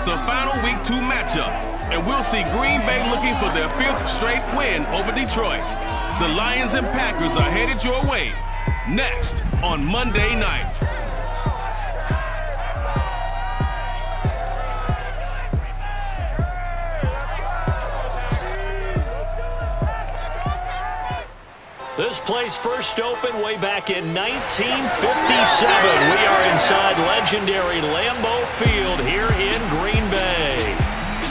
the final Week 2 matchup, and we'll see Green Bay looking for their 5th straight win over Detroit. The Lions and Packers are headed your way next on Monday night. This place first opened way back in 1957. We are inside legendary Lambeau Field here in Green Bay.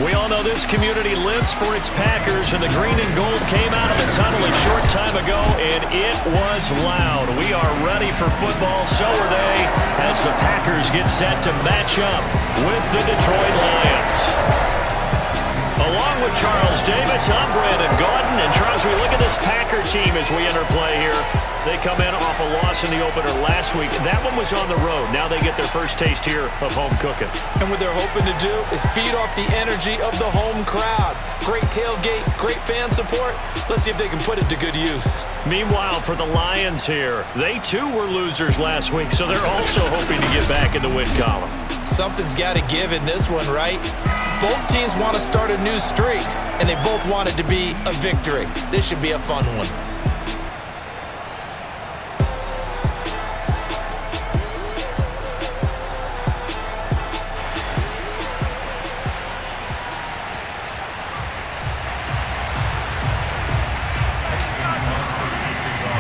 We all know this community lives for its Packers, and the green and gold came out of the tunnel a short time ago, and it was loud. We are ready for football, so are they, as the Packers get set to match up with the Detroit Lions. Along with Charles Davis, I'm Brandon Gaudin. And Charles, we look at this Packer team as we enter play here. They come in off a loss in the opener last week. That one was on the road. Now they get their first taste here of home cooking. And what they're hoping to do is feed off the energy of the home crowd. Great tailgate, great fan support. Let's see if they can put it to good use. Meanwhile, for the Lions here, they too were losers last week, so they're also hoping to get back in the win column. Something's got to give in this one, right? Both teams want to start a new streak, and they both want it to be a victory. This should be a fun one.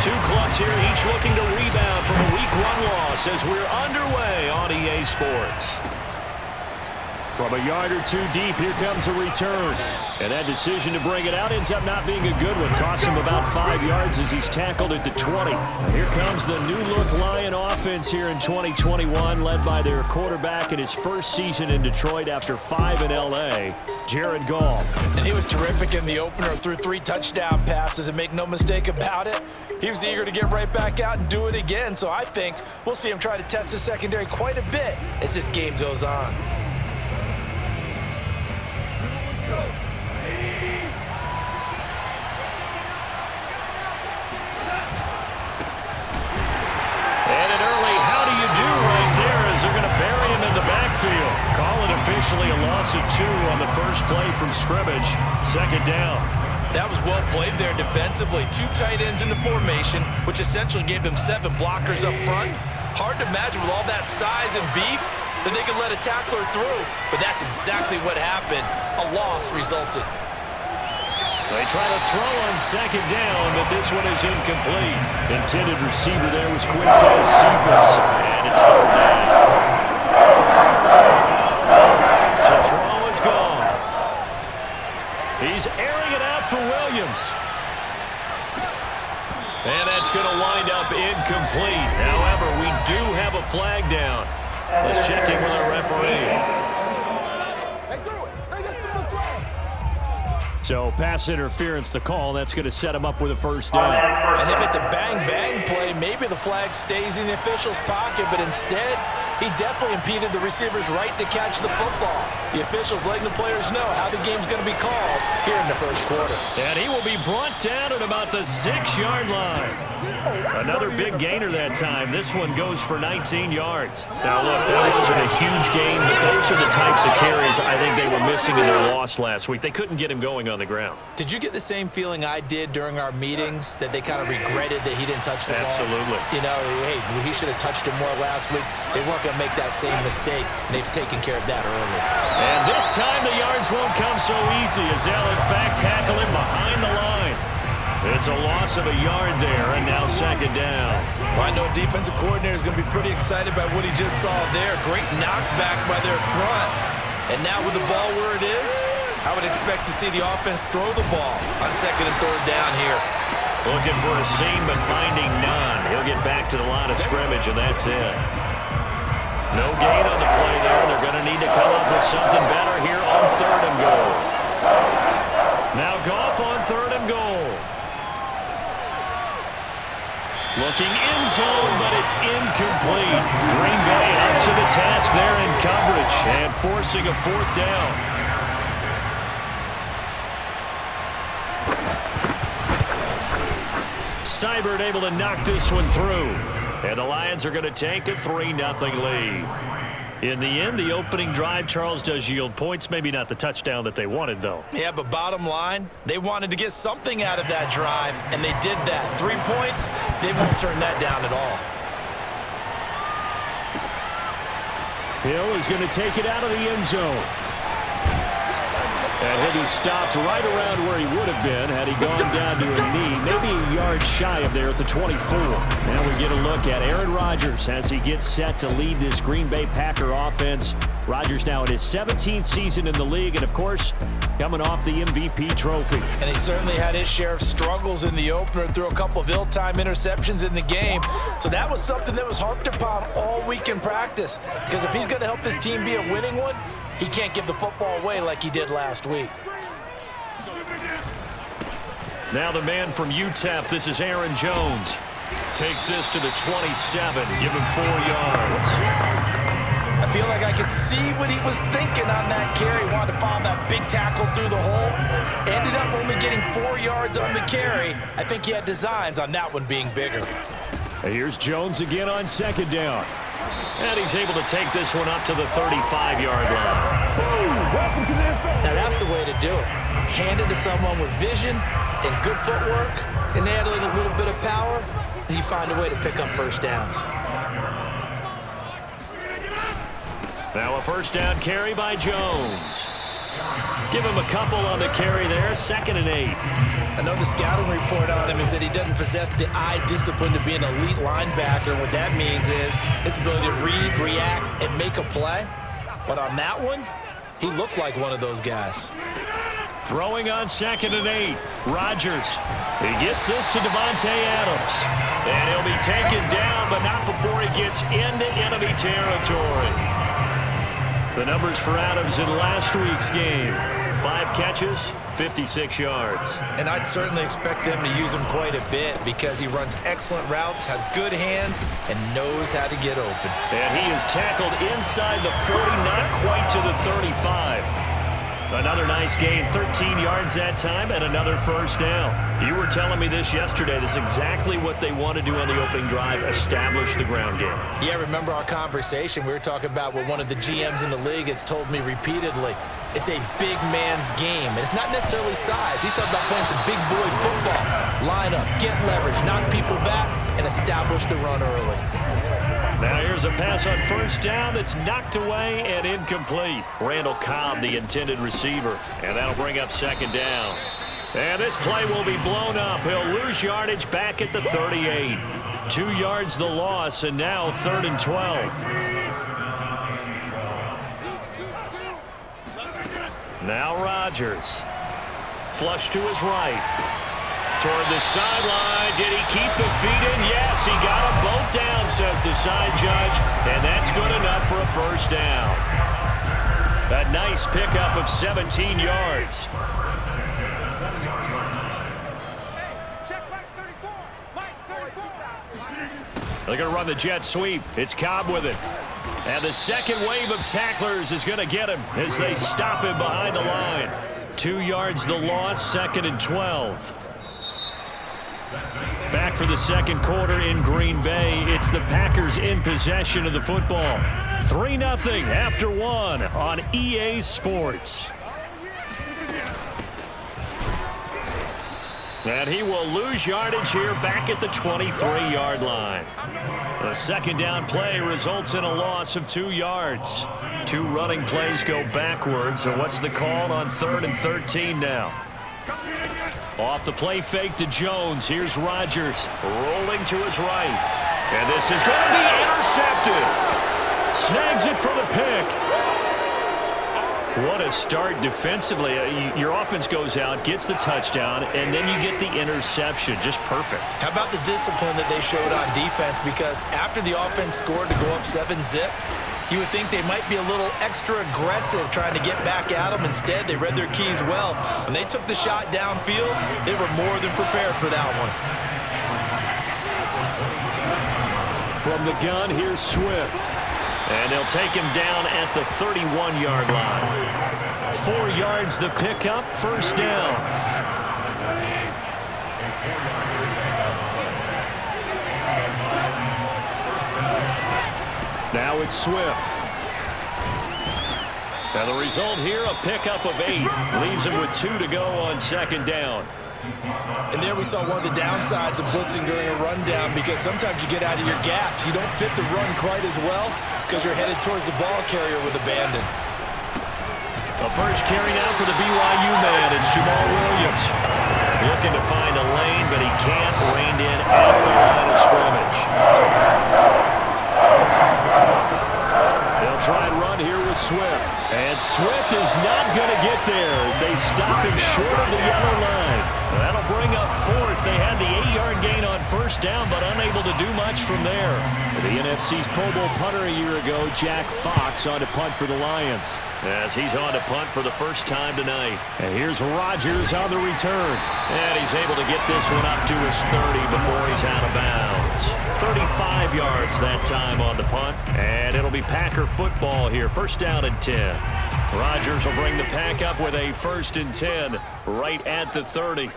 Two clubs here, each looking to rebound from a Week 1 loss as we're underway on EA Sports. From a yard or two deep, here comes a return. And that decision to bring it out ends up not being a good one. Cost him about 5 yards as he's tackled at the 20. Here comes the new-look Lion offense here in 2021, led by their quarterback in his first season in Detroit after 5 in L.A., Jared Goff. And he was terrific in the opener, threw 3 touchdown passes, and make no mistake about it, he was eager to get right back out and do it again. So I think we'll see him try to test the secondary quite a bit as this game goes on. And an early how do you do right there as they're going to bury him in the backfield. Call it officially a loss of 2 on the first play from scrimmage. Second down. That was well played there defensively. 2 tight ends in the formation, which essentially gave them 7 blockers up front. Hard to imagine with all that size and beef that they could let a tackler through, but that's exactly what happened. A loss resulted. They try to throw on second down, but this one is incomplete. Intended receiver there was Quintez Cephas, and it's third down. To throw is gone. He's airing it out for Williams. And that's going to wind up incomplete. However, we do have a flag down. Let's check in with our referee. So pass interference to call. That's going to set him up with a first down. And if it's a bang-bang play, maybe the flag stays in the official's pocket, but instead, he definitely impeded the receiver's right to catch the football. The officials letting the players know how the game's going to be called here in the first quarter. And he will be brought down at about the 6-yard line. Another big gainer that time. This one goes for 19 yards. Now, look, that wasn't a huge gain, but those are the types of carries I think they were missing in their loss last week. They couldn't get him going on the ground. Did you get the same feeling I did during our meetings, that they kind of regretted that he didn't touch the ball? Absolutely. You know, hey, he should have touched it more last week. They weren't going to make that same mistake, and they've taken care of that early. And this time the yards won't come so easy as they'll, in fact, tackle him behind the line. It's a loss of a yard there, and now second down. Well, I know a defensive coordinator is going to be pretty excited by what he just saw there. Great knockback by their front. And now with the ball where it is, I would expect to see the offense throw the ball on second and third down here. Looking for a seam, but finding none. He'll get back to the line of scrimmage, and that's it. No gain on the play there. They're going to need to come up with something better here on third and goal. Now Goff on third and goal. Looking in zone, but it's incomplete. Green Bay up to the task there in coverage and forcing a fourth down. Seibert able to knock this one through. And the Lions are going to take a 3-0 lead. In the end, the opening drive, Charles, does yield points. Maybe not the touchdown that they wanted, though. Yeah, but bottom line, they wanted to get something out of that drive, and they did that. 3 points, they won't turn that down at all. Hill is going to take it out of the end zone. And he'll be stopped right around where he would have been had he gone down to a knee, maybe a yard shy of there at the 24. Now we get a look at Aaron Rodgers as he gets set to lead this Green Bay Packer offense. Rodgers now in his 17th season in the league, and of course, coming off the MVP trophy. And he certainly had his share of struggles in the opener, threw a couple of ill-timed interceptions in the game. So that was something that was harped upon all week in practice. Because if he's going to help this team be a winning one, he can't give the football away like he did last week. Now the man from UTEP, this is Aaron Jones. Takes this to the 27, give him 4 yards. I feel like I could see what he was thinking on that carry. Wanted to follow that big tackle through the hole. Ended up only getting 4 yards on the carry. I think he had designs on that one being bigger. Here's Jones again on second down. And he's able to take this one up to the 35-yard line. Now that's the way to do it. Hand it to someone with vision and good footwork, and add in a little bit of power, and you find a way to pick up first downs. Now a first down carry by Jones. Give him a couple on the carry there, 2nd and 8. I know the scouting report on him is that he doesn't possess the eye discipline to be an elite linebacker, and what that means is his ability to read, react, and make a play. But on that one, he looked like one of those guys. Throwing on 2nd and 8, Rodgers. He gets this to Devontae Adams. And he'll be taken down, but not before he gets into enemy territory. The numbers for Adams in last week's game. 5 catches, 56 yards. And I'd certainly expect them to use him quite a bit because he runs excellent routes, has good hands, and knows how to get open. And he is tackled inside the 40, not quite to the 35. Another nice gain, 13 yards that time, and another first down. You were telling me this yesterday. This is exactly what they want to do on the opening drive, establish the ground game. Yeah, remember our conversation? We were talking about what one of the GMs in the league has told me repeatedly. It's a big man's game, and it's not necessarily size. He's talking about playing some big boy football. Line up, get leverage, knock people back, and establish the run early. Now here's a pass on first down that's knocked away and incomplete. Randall Cobb, the intended receiver, and that'll bring up 2nd down. And this play will be blown up. He'll lose yardage back at the 38. 2 yards the loss, and now 3rd and 12. Now Rodgers. Flush to his right. Toward the sideline. Did he keep the feet in? Yes, he got them both down, says the side judge, and that's good enough for a first down. A nice pickup of 17 yards. They're going to run the jet sweep. It's Cobb with it. And the second wave of tacklers is going to get him as they stop him behind the line. 2 yards the loss, 2nd and 12. Back for the second quarter in Green Bay. It's the Packers in possession of the football. 3-0 after 1 on EA Sports. And he will lose yardage here back at the 23-yard line. The second down play results in a loss of 2 yards. 2 running plays go backwards. So what's the call on 3rd and 13 now? Off the play fake to Jones. Here's Rodgers rolling to his right. And this is going to be intercepted. Snags it for the pick. What a start defensively. Your offense goes out, gets the touchdown, and then you get the interception. Just perfect. How about the discipline that they showed on defense? Because after the offense scored to go up 7-zip, you would think they might be a little extra aggressive trying to get back at them. Instead, they read their keys well. When they took the shot downfield, they were more than prepared for that one. From the gun, here's Swift. And they'll take him down at the 31-yard line. 4 yards the pickup, first down. Now it's Swift. And the result here, a pickup of 8. Leaves him with 2 to go on second down. And there we saw one of the downsides of blitzing during a rundown, because sometimes you get out of your gaps. You don't fit the run quite as well because you're headed towards the ball carrier with abandon. The first carry now for the BYU man. It's Jamal Williams. Looking to find a lane, but he can't. Reined in at the line of scrimmage. They'll try and run here with Swift. And Swift is not going to get there as they stop him short of the yellow line. That'll bring up 4th. They had the 8-yard gain on first down, but unable to do much from there. The NFC's Pro Bowl punter a year ago, Jack Fox, on to punt for the Lions, as he's on to punt for the first time tonight. And here's Rodgers on the return. And he's able to get this one up to his 30 before he's out of bounds. 35 yards that time on the punt. And it'll be Packer football here. First down and 10. Rodgers will bring the pack up with a 1st and 10 right at the 30.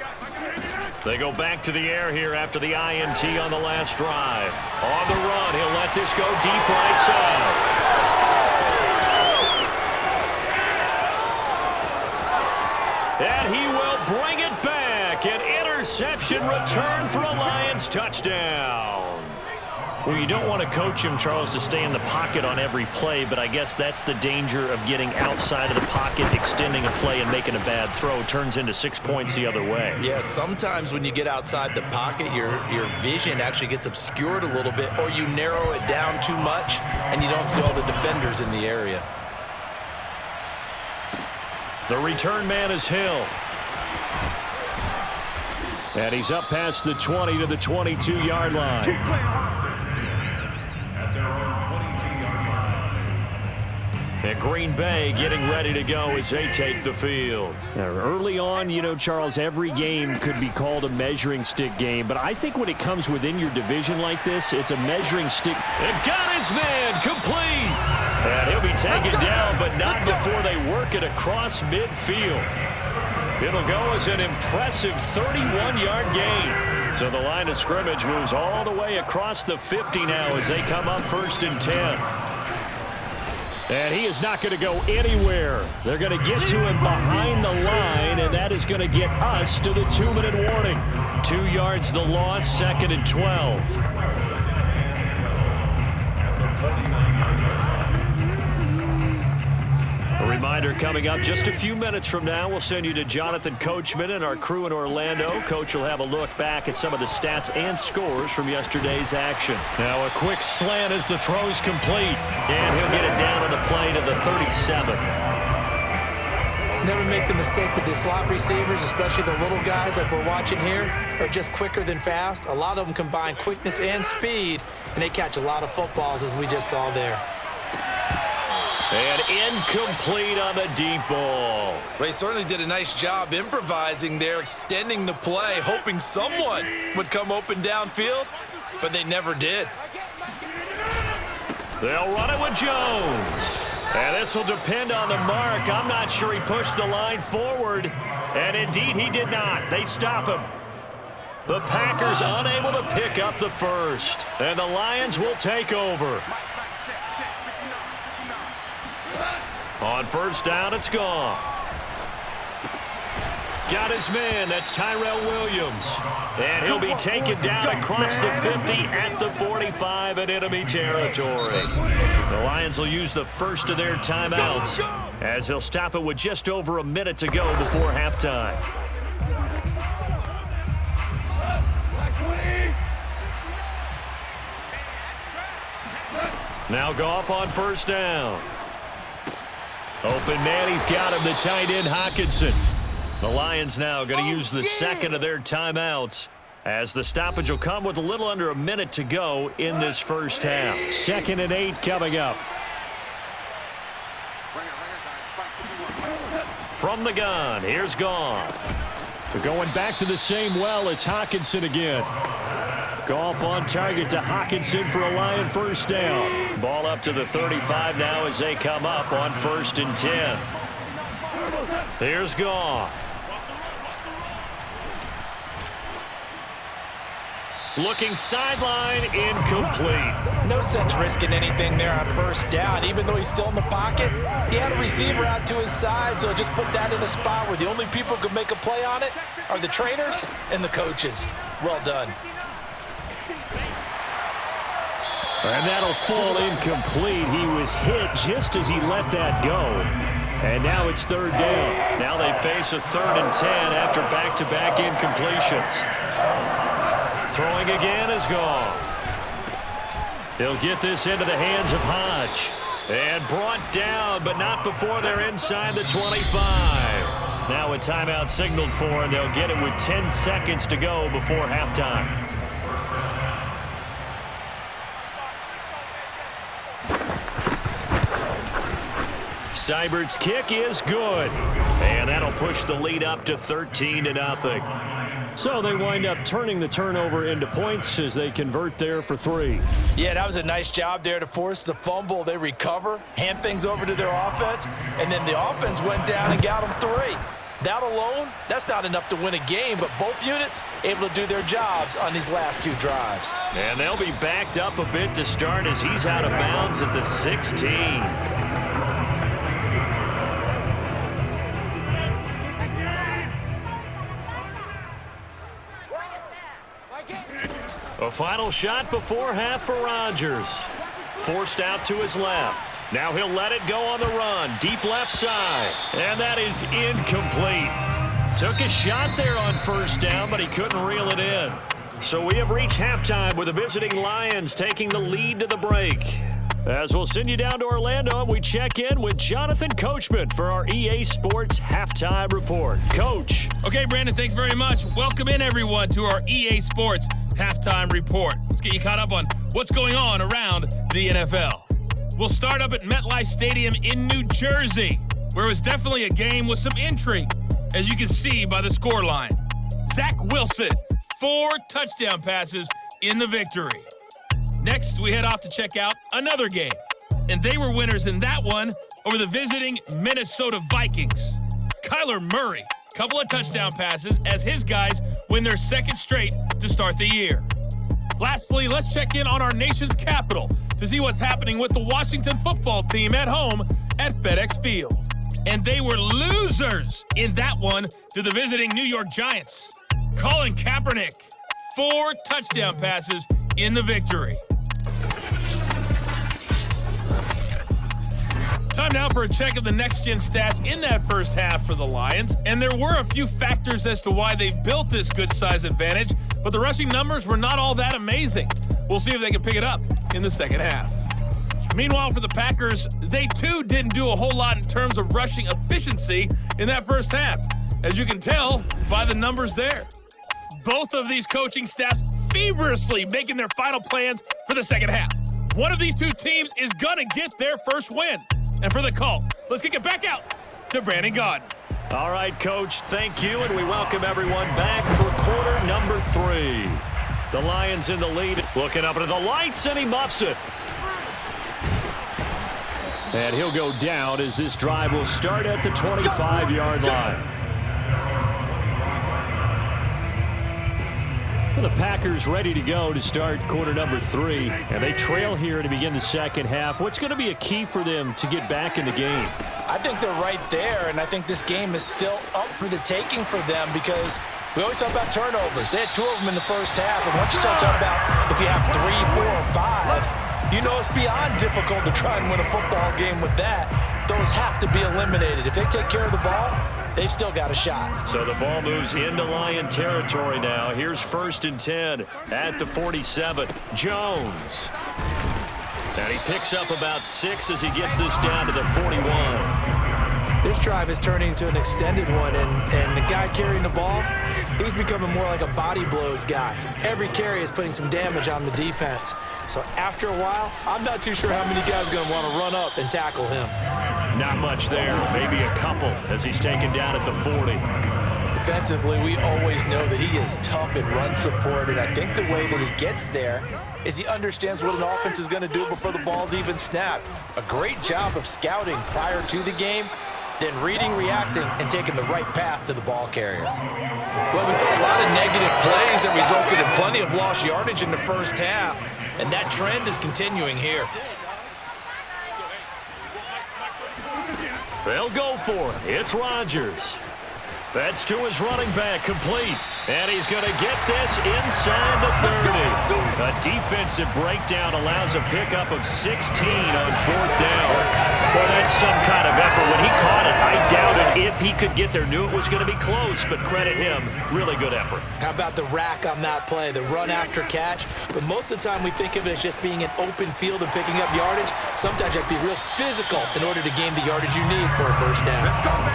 They go back to the air here after the INT on the last drive. On the run, he'll let this go deep right side. And he will bring it back. An interception return for a Lions touchdown. Well, you don't want to coach him, Charles, to stay in the pocket on every play, but I guess that's the danger of getting outside of the pocket, extending a play, and making a bad throw. Turns into 6 points the other way. Yeah, sometimes when you get outside the pocket, your vision actually gets obscured a little bit, or you narrow it down too much, and you don't see all the defenders in the area. The return man is Hill. And he's up past the 20 to the 22-yard line. And Green Bay getting ready to go as they take the field. Now, early on, you know, Charles, every game could be called a measuring stick game. But I think when it comes within your division like this, it's a measuring stick. And got his man complete. And he'll be taken down, but not before they work it across midfield. It'll go as an impressive 31-yard gain. So the line of scrimmage moves all the way across the 50 now as they come up 1st and 10. And he is not going to go anywhere. They're going to get to him behind the line, and that is going to get us to the 2-minute warning. 2 yards the loss, 2nd and 12. A reminder coming up just a few minutes from now, we'll send you to Jonathan Coachman and our crew in Orlando. Coach will have a look back at some of the stats and scores from yesterday's action. Now a quick slant as the throw's complete, and he'll get it down on the play to the 37. Never make the mistake that the slot receivers, especially the little guys like we're watching here, are just quicker than fast. A lot of them combine quickness and speed, and they catch a lot of footballs, as we just saw there. And incomplete on the deep ball. They certainly did a nice job improvising there, extending the play, hoping someone would come open downfield, but they never did. They'll run it with Jones. And this will depend on the mark. I'm not sure he pushed the line forward. And indeed, he did not. They stop him. The Packers unable to pick up the first. And the Lions will take over. On first down, it's gone. Got his man. That's Tyrell Williams. And he'll be taken down across the 50 at the 45 in enemy territory. The Lions will use the first of their timeouts as they'll stop it with just over a minute to go before halftime. Now Goff on first down. Open man, he's got him, the tight end Hockenson. The Lions now going to use the second of their timeouts as the stoppage will come with a little under a minute to go in this first half. 2nd and 8 coming up. From the gun, here's Goff. They're going back to the same well. It's Hockenson again. Goff on target to Hockenson for a Lion first down. Ball up to the 35 now as they come up on 1st and 10. Here's Goff. Looking sideline, incomplete. No sense risking anything there on first down. Even though he's still in the pocket, he had a receiver out to his side, so just put that in a spot where the only people who could make a play on it are the trainers and the coaches. Well done. And that'll fall incomplete. He was hit just as he let that go. And now it's third down. Now they face a 3rd and 10 after back-to-back incompletions. Throwing again is gone. He'll get this into the hands of Hodge. And brought down, but not before they're inside the 25. Now a timeout signaled for, and they'll get it with 10 seconds to go before halftime. Seibert's kick is good. And that'll push the lead up to 13-0. So they wind up turning the turnover into points as they convert there for 3. Yeah, that was a nice job there to force the fumble. They recover, hand things over to their offense, and then the offense went down and got them 3. That alone, that's not enough to win a game, but both units able to do their jobs on these last 2 drives. And they'll be backed up a bit to start as he's out of bounds at the 16. A final shot before half for Rodgers. Forced out to his left. Now he'll let it go on the run. Deep left side. And that is incomplete. Took a shot there on first down, but he couldn't reel it in. So we have reached halftime with the visiting Lions taking the lead to the break. As we'll send you down to Orlando, we check in with Jonathan Coachman for our EA Sports Halftime Report. Coach. Okay, Brandon, thanks very much. Welcome in, everyone, to our EA Sports Halftime Report. Let's get you caught up on what's going on around the NFL. We'll start up at MetLife Stadium in New Jersey, where it was definitely a game with some intrigue, as you can see by the scoreline. Zach Wilson, 4 touchdown passes in the victory. Next, we head off to check out another game, and they were winners in that one over the visiting Minnesota Vikings. Kyler Murray, couple of touchdown passes as his guys win their 2nd straight to start the year. Lastly, let's check in on our nation's capital to see what's happening with the Washington football team at home at FedEx Field. And they were losers in that one to the visiting New York Giants. Colin Kaepernick, 4 touchdown passes in the victory. Time now for a check of the next-gen stats in that first half for the Lions. And there were a few factors as to why they built this good size advantage, but the rushing numbers were not all that amazing. We'll see if they can pick it up in the second half. Meanwhile, for the Packers, they too didn't do a whole lot in terms of rushing efficiency in that first half, as you can tell by the numbers there. Both of these coaching staffs feverishly making their final plans for the second half. One of these 2 teams is going to get their first win. And for the call, let's kick it back out to Brandon Gaudin. All right, Coach, thank you, and we welcome everyone back for quarter number 3. The Lions in the lead, looking up into the lights, and he muffs it. And he'll go down as this drive will start at the 25-yard line. The Packers ready to go to start quarter number 3, and they trail here to begin the second half. What's going to be a key for them to get back in the game? I think they're right there, and I think this game is still up for the taking for them because we always talk about turnovers. They had 2 of them in the first half, and once you start talking about if you have 3, 4, or 5, you know it's beyond difficult to try and win a football game with that. Those have to be eliminated. If they take care of the ball, they've still got a shot. So the ball moves into Lion territory now. Here's 1st and 10 at the 47. Jones. And he picks up about 6 as he gets this down to the 41. This drive is turning into an extended one, and the guy carrying the ball, he's becoming more like a body blows guy. Every carry is putting some damage on the defense. So after a while, I'm not too sure how many guys are going to want to run up and tackle him. Not much there, maybe a couple as he's taken down at the 40. Defensively, we always know that he is tough in run support, and I think the way that he gets there is he understands what an offense is going to do before the ball's even snapped. A great job of scouting prior to the game, then reading, reacting, and taking the right path to the ball carrier. Well, we saw a lot of negative plays that resulted in plenty of lost yardage in the first half, and that trend is continuing here. They'll go for it. It's Rodgers. That's to his running back, complete. And he's going to get this inside the 30. A defensive breakdown allows a pickup of 16 on 4th down. Boy, that's some kind of effort. When he caught it, I doubted if he could get there. Knew it was going to be close, but credit him. Really good effort. How about the rack on that play, the run after catch? But most of the time we think of it as just being an open field and picking up yardage. Sometimes you have to be real physical in order to gain the yardage you need for a first down.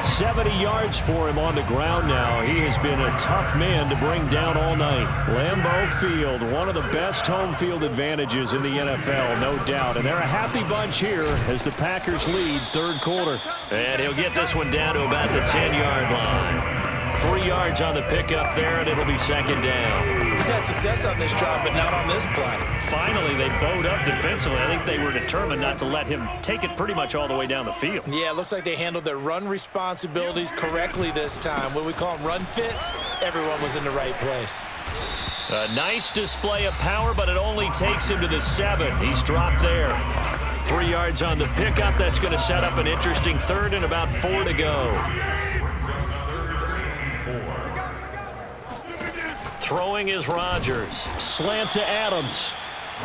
70 yards for him on the ground now. He has been a tough man to bring down all night. Lambeau Field, one of the best home field advantages in the NFL, no doubt. And they're a happy bunch here as the Packers lead 3rd quarter. And he'll get this one down to about the 10-yard line. 3 yards on the pickup there, and it'll be 2nd down. He's had success on this drive, but not on this play. Finally, they bowed up defensively. I think they were determined not to let him take it pretty much all the way down the field. Yeah, it looks like they handled their run responsibilities correctly this time. When we call them run fits, everyone was in the right place. A nice display of power, but it only takes him to the 7. He's dropped there. 3 yards on the pickup. That's going to set up an interesting 3rd and about 4 to go. Throwing is Rodgers. Slant to Adams.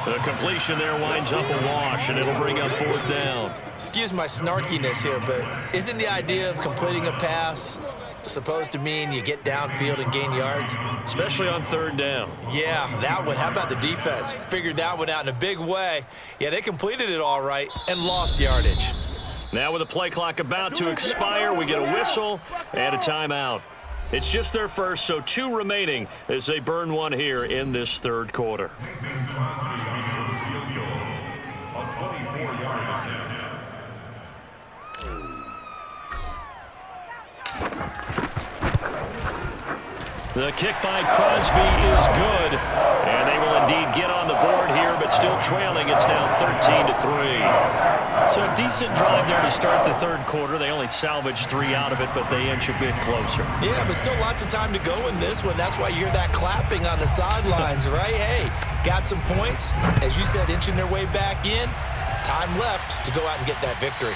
The completion there winds up a wash, and it'll bring up 4th down. Excuse my snarkiness here, but isn't the idea of completing a pass supposed to mean you get downfield and gain yards? Especially on 3rd down. Yeah, that one. How about the defense? Figured that one out in a big way. Yeah, they completed it all right and lost yardage. Now with the play clock about to expire, we get a whistle and a timeout. It's just their first, so 2 remaining as they burn one here in this 3rd quarter. The kick by Crosby is good, and they will indeed get on the board here, but still trailing. It's now 13-3. So a decent drive there to start the 3rd quarter. They only salvaged 3 out of it, but they inch a bit closer. Yeah, but still lots of time to go in this one. That's why you hear that clapping on the sidelines, right? Hey, got some points. As you said, inching their way back in. Time left to go out and get that victory.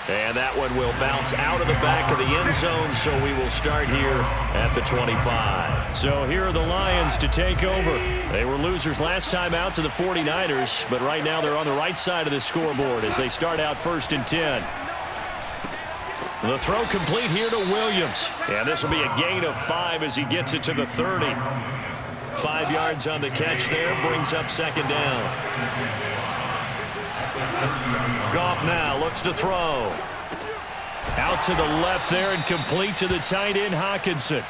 And that one will bounce out of the back of the end zone, so we will start here at the 25. So here are the Lions to take over. They were losers last time out to the 49ers, but right now they're on the right side of the scoreboard as they start out 1st and 10. The throw complete here to Williams. And this will be a gain of 5 as he gets it to the 30. 5 yards on the catch there, brings up 2nd down. Goff now looks to throw. Out to the left there and complete to the tight end, Hockenson.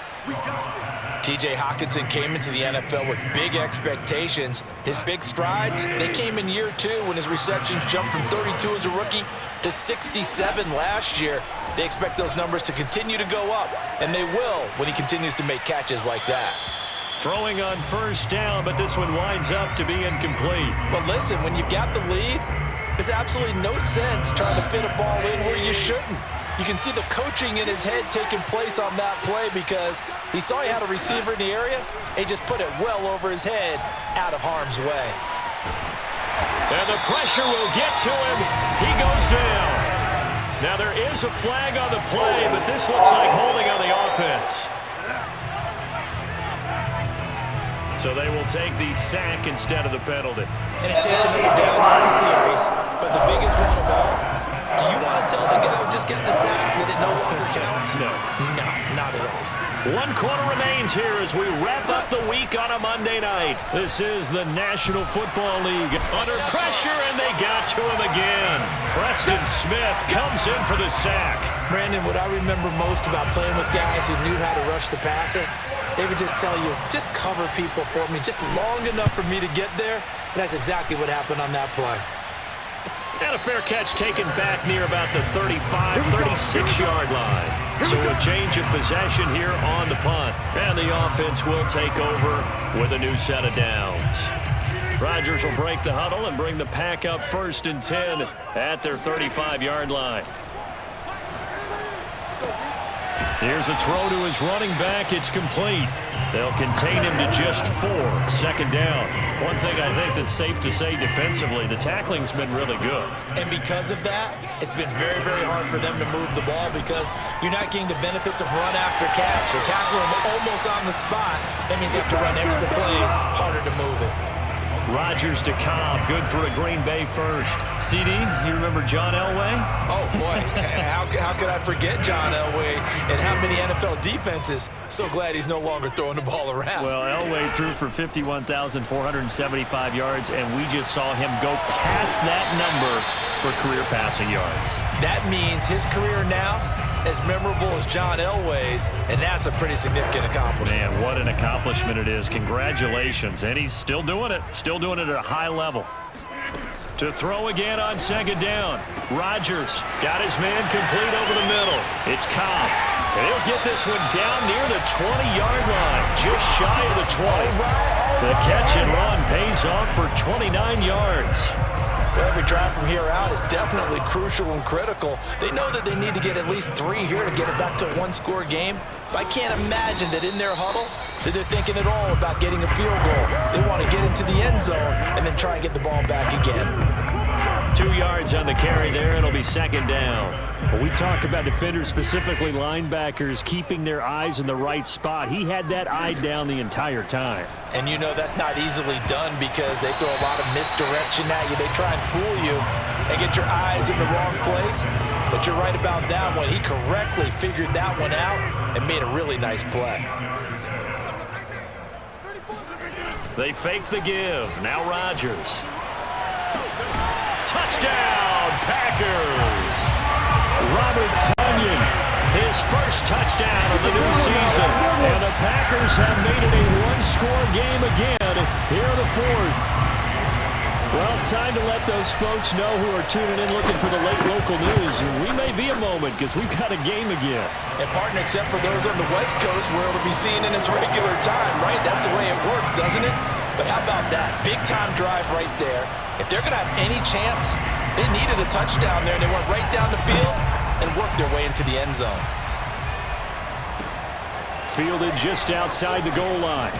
T.J. Hockenson came into the NFL with big expectations. His big strides, they came in year 2 when his receptions jumped from 32 as a rookie to 67 last year. They expect those numbers to continue to go up, and they will when he continues to make catches like that. Throwing on 1st down, but this one winds up to be incomplete. But listen, when you've got the lead, there's absolutely no sense trying to fit a ball in where you shouldn't. You can see the coaching in his head taking place on that play because he saw he had a receiver in the area and he just put it well over his head out of harm's way. And the pressure will get to him. He goes down. Now there is a flag on the play, but this looks like holding on the offense. So they will take the sack instead of the penalty. And it takes another down off the series. But the biggest one of all, do you want to tell the guy who just got the sack that it no longer counts? No. No, not at all. 1 quarter remains here as we wrap up the week on a Monday night. This is the National Football League under pressure, and they got to him again. Preston Smith comes in for the sack. Brandon, what I remember most about playing with guys who knew how to rush the passer, they would just tell you, just cover people for me, just long enough for me to get there. And that's exactly what happened on that play. And a fair catch taken back near about the 35, 36-yard line. So a change of possession here on the punt. And the offense will take over with a new set of downs. Rodgers will break the huddle and bring the pack up 1st and 10 at their 35-yard line. Here's a throw to his running back. It's complete. They'll contain him to just 4. Second down. One thing I think that's safe to say defensively, the tackling's been really good. And because of that, it's been very, very hard for them to move the ball because you're not getting the benefits of run after catch. They're tackling him almost on the spot. That means you have to run extra plays, harder to move it. Rodgers to Cobb, good for a Green Bay first. CD, you remember John Elway? Oh, boy, how could I forget John Elway and how many NFL defenses? So glad he's no longer throwing the ball around. Well, Elway threw for 51,475 yards, and we just saw him go past that number for career passing yards. That means his career now as memorable as John Elway's, and that's a pretty significant accomplishment. Man, what an accomplishment it is. Congratulations. And he's still doing it at a high level. To throw again on second down. Rodgers got his man complete over the middle. It's Cobb. And he'll get this one down near the 20-yard line, just shy of the 20. The catch and run pays off for 29 yards. Well, every drive from here out is definitely crucial and critical. They know that they need to get at least 3 here to get it back to a one-score game. But I can't imagine that in their huddle that they're thinking at all about getting a field goal. They want to get into the end zone and then try and get the ball back again. 2 yards on the carry there. It'll be second down. When we talk about defenders, specifically linebackers, keeping their eyes in the right spot, he had that eye down the entire time. And you know that's not easily done because they throw a lot of misdirection at you. They try and fool you and get your eyes in the wrong place. But you're right about that one. He correctly figured that one out and made a really nice play. They fake the give. Now Rodgers. Touchdown, Packers! Robert Tonyan, his first touchdown of the new season. And the Packers have made it a one-score game again here in the fourth. Well, time to let those folks know who are tuning in looking for the late local news. We may be a moment because we've got a game again. And partner, except for those on the West Coast where it'll be seen in its regular time, right? That's the way it works, doesn't it? But how about that? Big-time drive right there. If they're going to have any chance, they needed a touchdown there, and they went right down the field and worked their way into the end zone. Fielded just outside the goal line.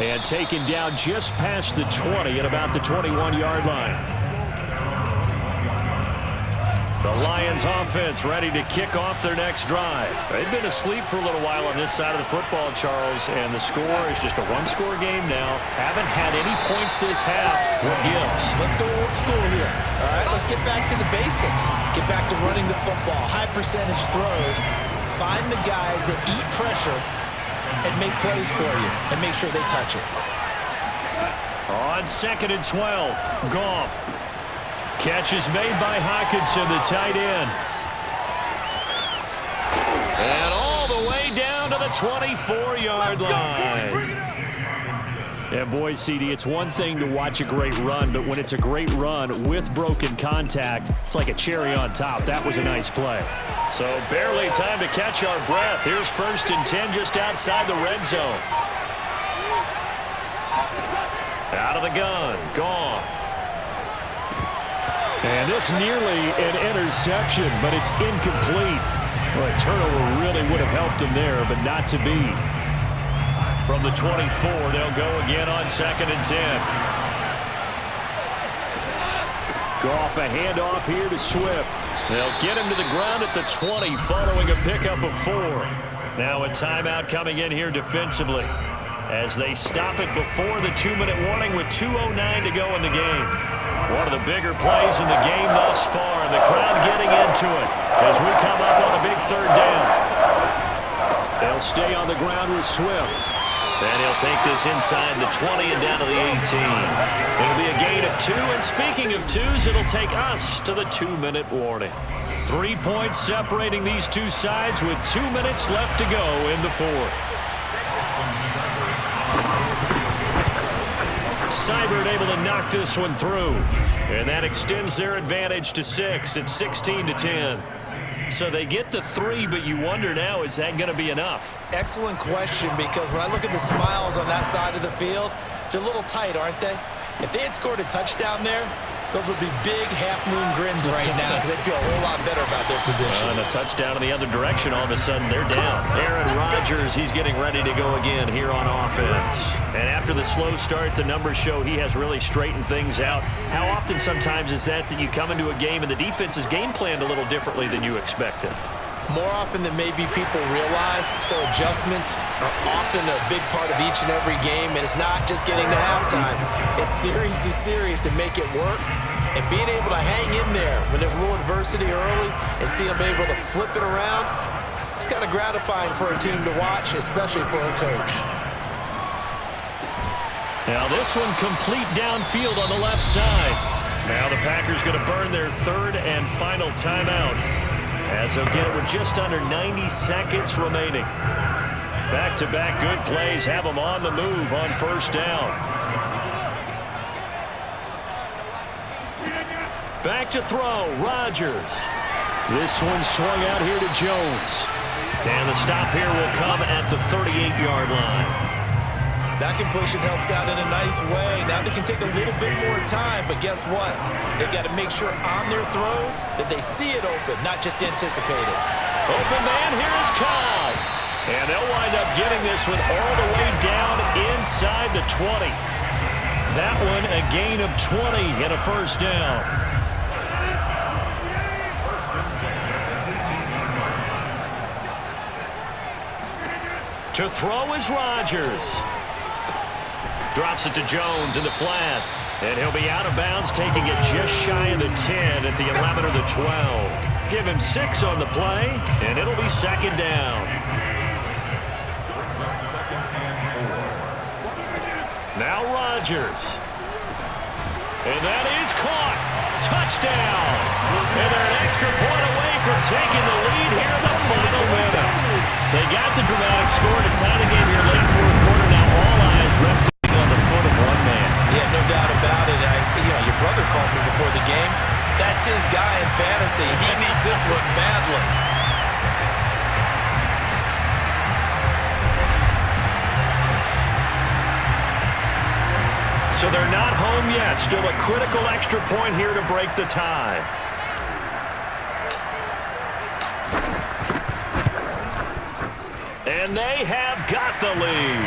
And taken down just past the 20 at about the 21-yard line. The Lions offense ready to kick off their next drive. They've been asleep for a little while on this side of the football, Charles, and the score is just a one-score game now. Haven't had any points this half. What gives? Let's go old school here. All right, let's get back to the basics. Get back to running the football, high percentage throws. Find the guys that eat pressure and make plays for you and make sure they touch it. On 2nd and 12, Goff. Catch is made by Hockenson, the tight end. And all the way down to the 24-yard line. And boy, CD, it's one thing to watch a great run, but when it's a great run with broken contact, it's like a cherry on top. That was a nice play. So barely time to catch our breath. Here's 1st and 10 just outside the red zone. Out of the gun, Goff. And this nearly an interception, but it's incomplete. Well, a turnover really would have helped him there, but not to be. From the 24, they'll go again on 2nd and 10. Goff, a handoff here to Swift. They'll get him to the ground at the 20 following a pickup of 4. Now a timeout coming in here defensively as they stop it before the 2-minute warning with 2:09 to go in the game. One of the bigger plays in the game thus far, and the crowd getting into it as we come up on a big 3rd down. They'll stay on the ground with Swift. And he'll take this inside the 20 and down to the 18. It'll be a gain of 2, and speaking of 2s, it'll take us to the 2-minute warning. 3 points separating these two sides with 2 minutes left to go in the 4th. Seibert able to knock this one through. And that extends their advantage to 6. It's 16-10. So they get the 3, but you wonder now, is that going to be enough? Excellent question, because when I look at the smiles on that side of the field, they're a little tight, aren't they? If they had scored a touchdown there, Those would be big half-moon grins right now because they'd feel a whole lot better about their position. And a touchdown in the other direction, all of a sudden they're down. Aaron Rodgers, he's getting ready to go again here on offense. And after the slow start, the numbers show he has really straightened things out. How often sometimes is that you come into a game and the defense is game planned a little differently than you expected? More often than maybe people realize, so adjustments are often a big part of each and every game, and it's not just getting to halftime. It's series to series to make it work, and being able to hang in there when there's a little adversity early and see them able to flip it around, it's kind of gratifying for a team to watch, especially for a coach. Now this one complete downfield on the left side. Now the Packers going to burn their third and final timeout, as they'll get it with just under 90 seconds remaining. Back-to-back good plays have them on the move on first down. Back to throw, Rodgers. This one swung out here to Jones. And the stop here will come at the 38-yard line. That completion helps out in a nice way. Now they can take a little bit more time, but guess what? They've got to make sure on their throws that they see it open, not just anticipate it. Open man, here is Cobb. And they'll wind up getting this one all the way down inside the 20. That one a gain of 20 and a first down. To throw is Rodgers. Drops it to Jones in the flat. And he'll be out of bounds, taking it just shy of the 10 at the 11 or the 12. Give him 6 on the play, and it'll be second down. Now Rodgers. And that is caught. Touchdown. And they're an extra point away from taking the lead here in the final minute. They got the dramatic score to tie the game here late fourth quarter. Now all eyes resting on the foot of one man. Yeah, no doubt about it. Your brother called me before the game. That's his guy in fantasy. He needs this one badly. So they're not home yet. Still a critical extra point here to break the tie. And they have got the lead.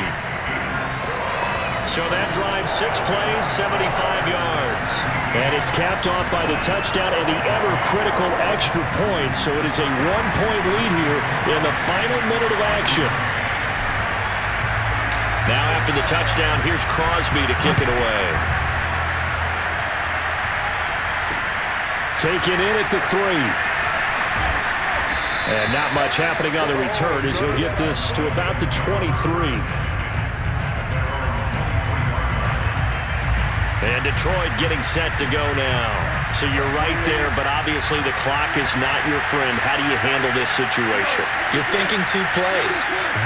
So that drives 6 plays, 75 yards. And it's capped off by the touchdown and the ever-critical extra point. So it is a 1-point lead here in the final minute of action. Now after the touchdown, here's Crosby to kick it away. Taken in at the 3. And not much happening on the return as he'll get this to about the 23. And Detroit getting set to go now. So you're right there, but obviously the clock is not your friend. How do you handle this situation? You're thinking 2 plays.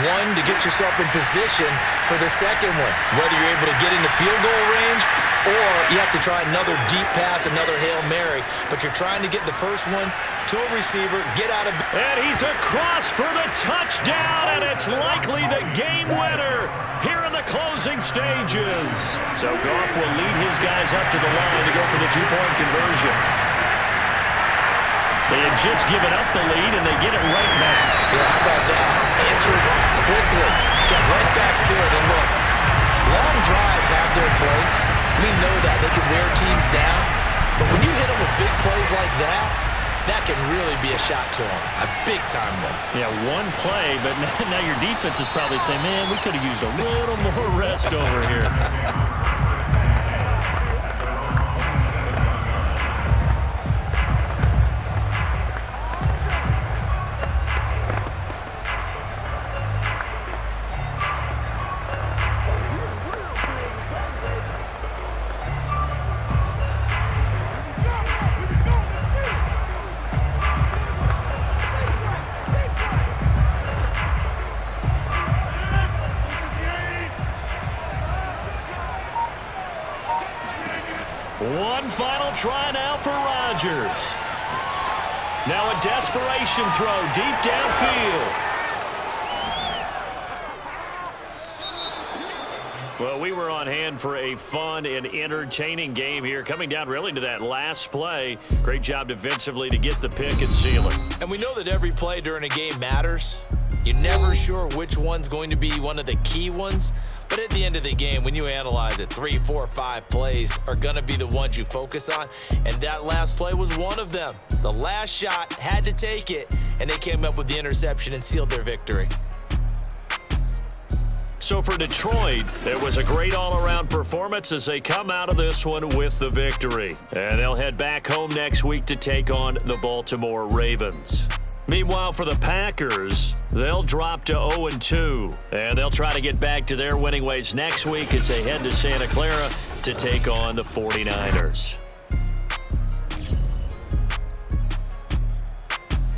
One, to get yourself in position for the second one, whether you're able to get into field goal range or you have to try another deep pass, another Hail Mary. But you're trying to get the first one to a receiver, get out of... And he's across for the touchdown, and it's likely the game winner here in the closing stages. So Goff will lead his guys up to the line to go for the 2-point conversion. They had just given up the lead, and they get it right back. Yeah, how about that? Answered quickly. Get right back to it. And look, long drives have their place. We know that. They can wear teams down. But when you hit them with big plays like that, that can really be a shot to them. A big-time one. Yeah, one play, but now your defense is probably saying, man, we could have used a little more rest over here. One final try now for Rodgers. Now a desperation throw deep downfield. Well, we were on hand for a fun and entertaining game here, coming down really to that last play. Great job defensively to get the pick and seal it. And we know that every play during a game matters. You're never sure which one's going to be one of the key ones. But at the end of the game, when you analyze it, 3, 4, 5 plays are going to be the ones you focus on. And that last play was one of them. The last shot had to take it, and they came up with the interception and sealed their victory. So for Detroit, it was a great all-around performance as they come out of this one with the victory. And they'll head back home next week to take on the Baltimore Ravens. Meanwhile, for the Packers, they'll drop to 0-2, and they'll try to get back to their winning ways next week as they head to Santa Clara to take on the 49ers.